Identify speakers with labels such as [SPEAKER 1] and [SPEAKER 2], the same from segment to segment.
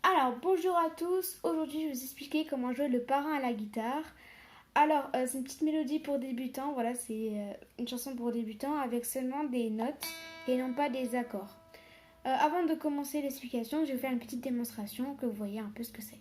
[SPEAKER 1] Alors, bonjour à tous. Aujourd'hui, je vais vous expliquer comment jouer le parrain à la guitare. Alors, c'est une petite mélodie pour débutants. Voilà, c'est une chanson pour débutants avec seulement des notes et non pas des accords. Avant de commencer l'explication, je vais faire une petite démonstration que vous voyez un peu ce que c'est.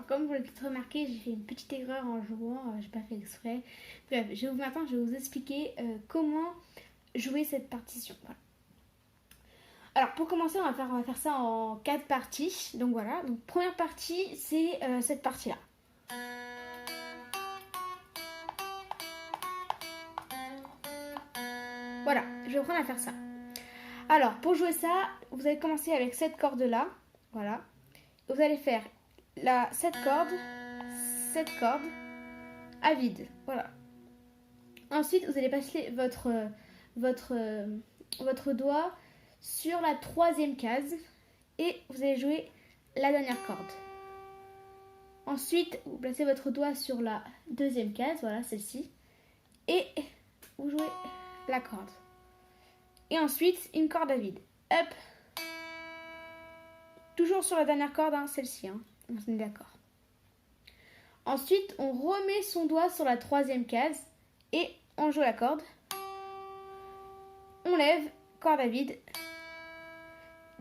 [SPEAKER 1] Comme vous l'avez peut-être remarqué, j'ai fait une petite erreur en jouant, j'ai pas fait exprès. Bref, maintenant je vais vous expliquer comment jouer cette partition. Voilà. Alors pour commencer, on va faire ça en 4 parties. Donc voilà, donc première partie, c'est cette partie-là. Voilà, je vais apprendre à faire ça. Alors pour jouer ça, vous allez commencer avec cette corde-là. Voilà. Vous allez faire cette corde à vide. Voilà. Ensuite, vous allez passer votre doigt sur la 3e case et vous allez jouer la dernière corde. Ensuite, vous placez votre doigt sur la 2e case, voilà celle-ci, et vous jouez la corde. Et ensuite, une corde à vide. Hop. Toujours sur la dernière corde, hein, celle-ci, hein. On est d'accord. Ensuite, on remet son doigt sur la 3e case et on joue la corde. On lève, corde à vide.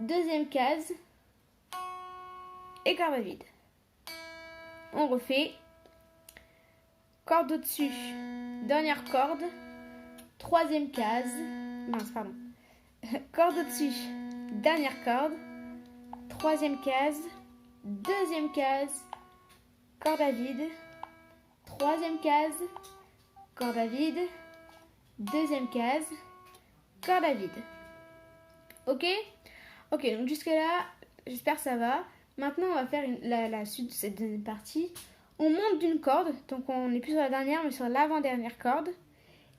[SPEAKER 1] 2e case et corde à vide. On refait. Corde au-dessus, dernière corde. 3e case. Mince, pardon. Corde au-dessus, dernière corde. 3e case. 2e case. Corde à vide. 3e case. Corde à vide. 2e case. Corde à vide. Ok? Ok, donc jusque là, j'espère que ça va. Maintenant, on va faire la suite de cette deuxième partie. On monte d'une corde, donc on n'est plus sur la dernière, mais sur l'avant-dernière corde.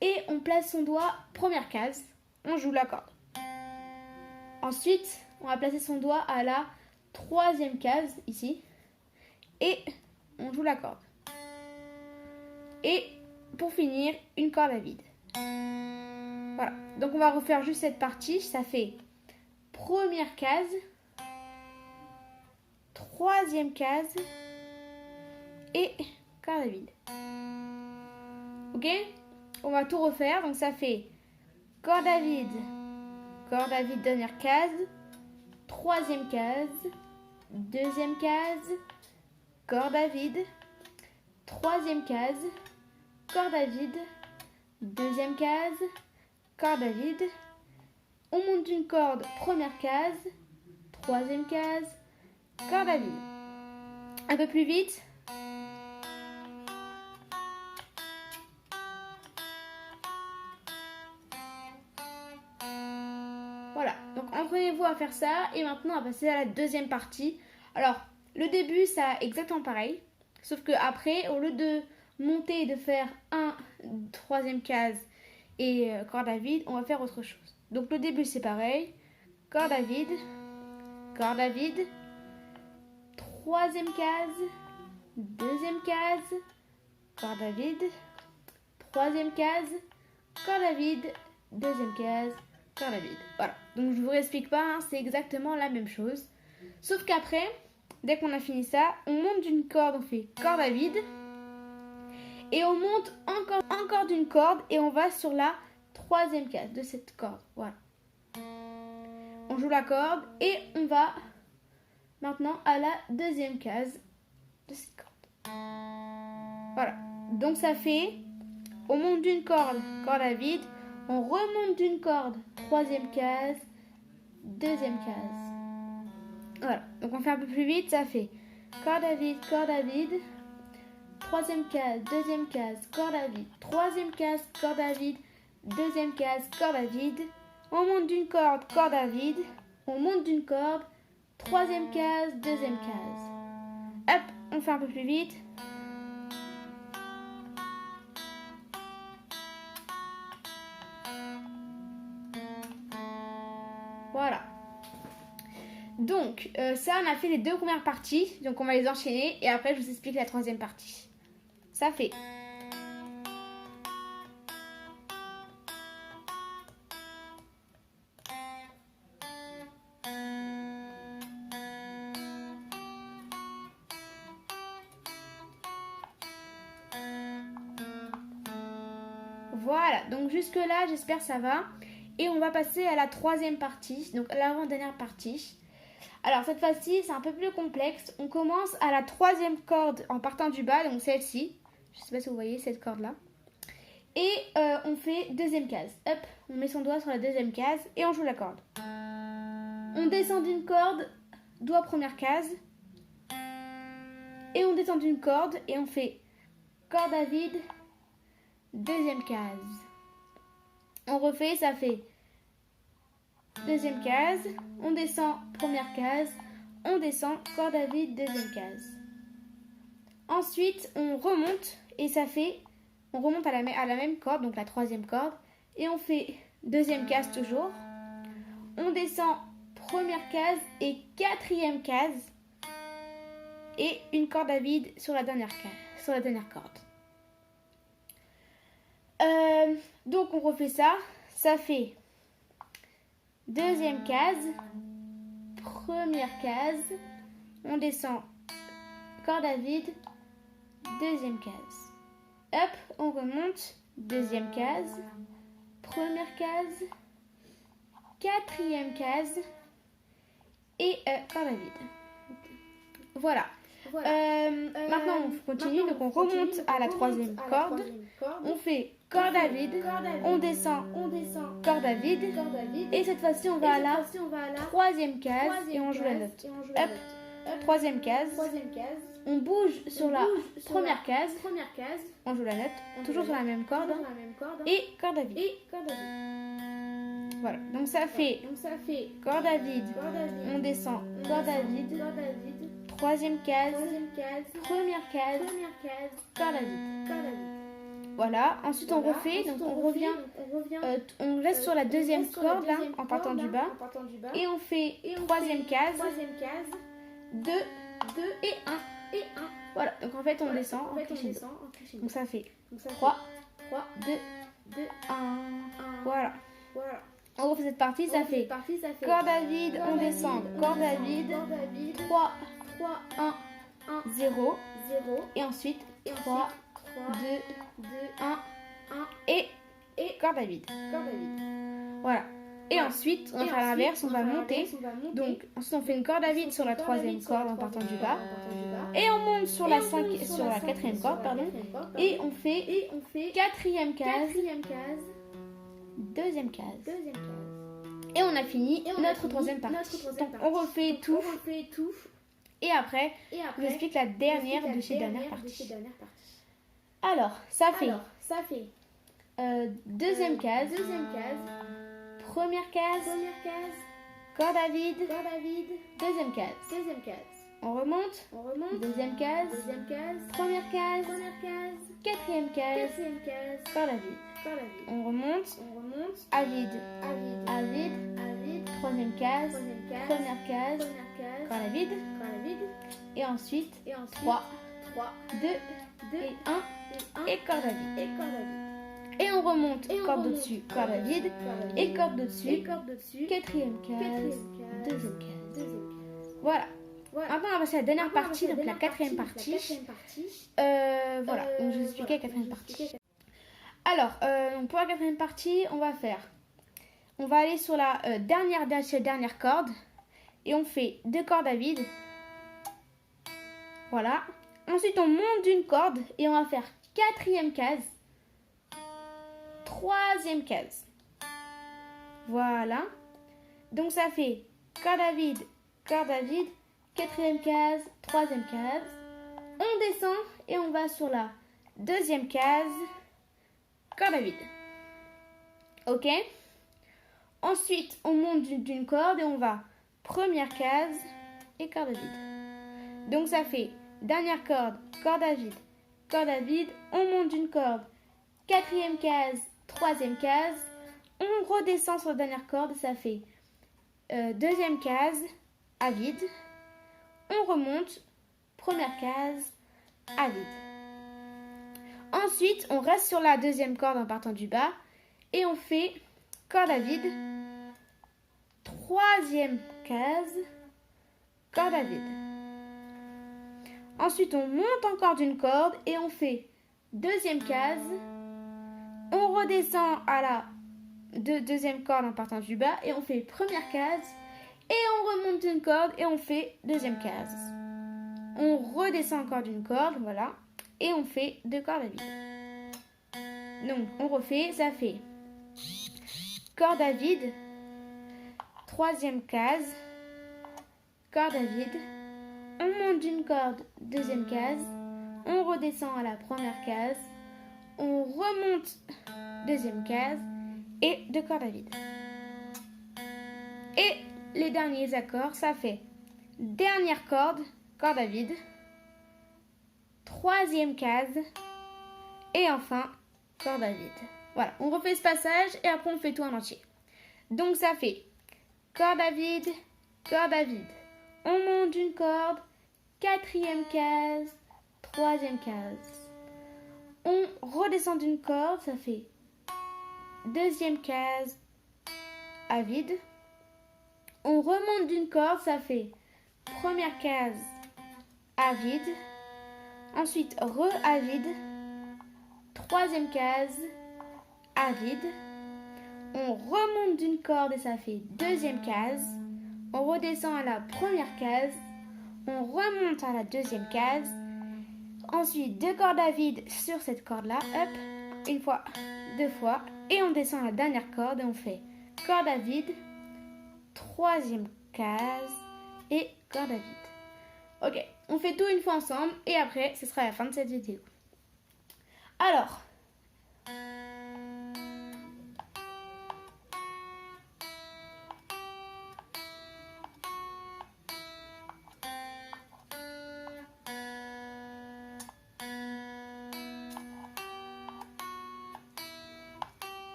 [SPEAKER 1] Et on place son doigt, première case, on joue la corde. Ensuite, on va placer son doigt à la 3e case, ici. Et on joue la corde. Et pour finir, une corde à vide. Voilà, donc on va refaire juste cette partie, ça fait première case, 3e case et corde à vide. Ok? On va tout refaire, donc ça fait corde à vide, dernière case, 3e case, 2e case, corde à vide, 3e case, corde à vide, 2e case, corde à vide. On monte d'une corde, première case, 3e case, corde à vide. Un peu plus vite. Voilà, donc entraînez-vous à faire ça et maintenant on va passer à la deuxième partie. Alors, le début, ça exactement pareil, sauf que après, au lieu de monter et de faire 3e case et corde à vide, on va faire autre chose. Donc le début c'est pareil, corde à vide, 3e case, 2e case, corde à vide, 3e case, corde à vide, 2e case, corde à vide. Voilà, donc je vous réexplique pas, hein, c'est exactement la même chose. Sauf qu'après, dès qu'on a fini ça, on monte d'une corde, on fait corde à vide. Et on monte encore d'une corde et on va sur la 3e case de cette corde. Voilà. On joue la corde et on va maintenant à la 2e case de cette corde. Voilà. Donc ça fait, on monte d'une corde, corde à vide. On remonte d'une corde, 3e case, 2e case. Voilà, donc on fait un peu plus vite, ça fait corde à vide, troisième case, deuxième case, corde à vide, troisième case, corde à vide, deuxième case, corde à vide, on monte d'une corde, corde à vide, on monte d'une corde, troisième case, deuxième case. Hop, on fait un peu plus vite. Voilà. Donc, ça, on a fait les deux premières parties. Donc, on va les enchaîner. Et après, je vous explique la troisième partie. Ça fait. Voilà. Donc, jusque-là, j'espère que ça va. Et on va passer à la troisième partie. Donc, l'avant-dernière partie. Alors, cette fois-ci, c'est un peu plus complexe. On commence à la troisième corde en partant du bas. Donc, celle-ci. Je ne sais pas si vous voyez cette corde-là. Et on fait deuxième case. Hop, on met son doigt sur la deuxième case et on joue la corde. On descend d'une corde, doigt première case. Et on descend d'une corde et on fait corde à vide, deuxième case. On refait, ça fait deuxième case. On descend première case. On descend corde à vide, deuxième case. Ensuite, on remonte et ça fait... On remonte à la même corde, donc la troisième corde. Et on fait deuxième case toujours. On descend première case et quatrième case. Et une corde à vide sur la dernière corde. Donc on refait ça. Ça fait deuxième case, première case. On descend corde à vide, deuxième case. Hop, on remonte, deuxième case, première case, quatrième case et corde à vide. Voilà. Maintenant, on continue. Donc, on remonte à la troisième corde. On fait corde à vide. On descend corde à vide. Et cette fois-ci, on va à la troisième case et on joue la note. Hop, troisième case. On bouge sur la première case. On joue la note, toujours sur la même corde. Et corde à vide. Voilà, donc ça fait corde à vide. On descend corde à vide. Troisième case. Première case. Corde à vide. Voilà, ensuite on refait, donc on revient, on reste sur la deuxième corde là, en partant du bas. Et on fait troisième case. 2 et 1. Voilà, donc en fait on descend en crescendo. Donc ça fait 3, 2, 1. Voilà. On refait cette partie, ça fait corde à vide, on descend, corde à vide, 3, 1, 0. Et ensuite 3, 2, 1 et corde à vide. Voilà. Et ensuite, on va faire l'inverse, on va monter. Donc, ensuite, on fait une corde à vide sur la troisième corde en partant du bas. Et on monte sur la quatrième corde, pardon. Et on fait quatrième case, deuxième case. Et on a fini notre troisième partie. Donc, on refait tout. Et après, je vous explique la dernière de ces dernières parties. Alors, ça fait deuxième case. Première case, corde à vide, deuxième case. On remonte, deuxième case, première case, quatrième case, corde à vide. On remonte, à vide, troisième case, première case, corde à vide. Et ensuite, 3, 2 et 1 et corde à vide. Et on remonte, corde au-dessus, corde à vide, et corde au-dessus, quatrième case, deuxième case. Voilà. Maintenant, on va passer à la dernière partie, donc la quatrième partie. Voilà, donc je vous explique la quatrième partie. Alors, pour la quatrième partie, on va aller sur la dernière corde, et on fait 2 cordes à vide. Voilà. Ensuite, on monte d'une corde, et on va faire quatrième case. Troisième case. Voilà. Donc ça fait corde à vide, corde à vide, quatrième case, troisième case. On descend et on va sur la deuxième case, corde à vide. Ok? Ensuite, on monte d'une corde et on va première case et corde à vide. Donc ça fait dernière corde, corde à vide, on monte d'une corde, quatrième case, troisième case, on redescend sur la dernière corde et ça fait deuxième case à vide, on remonte, première case à vide. Ensuite, on reste sur la deuxième corde en partant du bas et on fait corde à vide, troisième case, corde à vide. Ensuite, on monte encore d'une corde et on fait deuxième case. On redescend à la deuxième corde en partant du bas et on fait première case. Et on remonte d'une corde et on fait deuxième case. On redescend encore d'une corde, voilà. Et on fait deux cordes à vide. Donc, on refait, ça fait corde à vide, troisième case, corde à vide. On monte d'une corde, deuxième case. On redescend à la première case. On remonte, deuxième case. Et deux cordes à vide. Et les derniers accords, ça fait dernière corde, corde à vide. Troisième case. Et enfin, corde à vide. Voilà, on refait ce passage et après on fait tout en entier. Donc ça fait corde à vide, corde à vide. On monte d'une corde, quatrième case, troisième case. On redescend d'une corde, ça fait deuxième case à vide. On remonte d'une corde, ça fait première case à vide. Ensuite, re à vide. Troisième case à vide. On remonte d'une corde et ça fait deuxième case. On redescend à la première case. On remonte à la deuxième case. Ensuite, deux cordes à vide sur cette corde-là. Hop, une fois, deux fois. Et on descend à la dernière corde et on fait corde à vide, troisième case et corde à vide. Ok, on fait tout une fois ensemble et après, ce sera la fin de cette vidéo. Alors,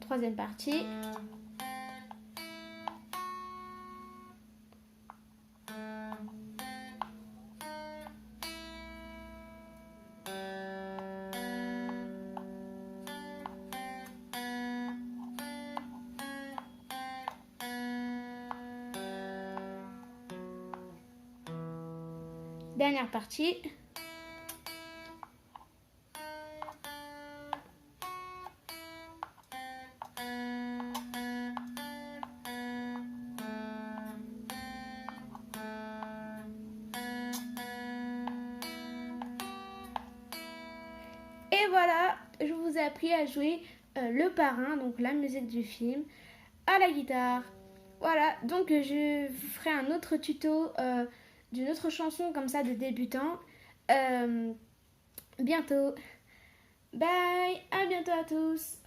[SPEAKER 1] troisième partie. Dernière partie. Et voilà, je vous ai appris à jouer le parrain, donc la musique du film, à la guitare. Voilà, donc je vous ferai un autre tuto d'une autre chanson comme ça de débutant. Bientôt. Bye, à bientôt à tous.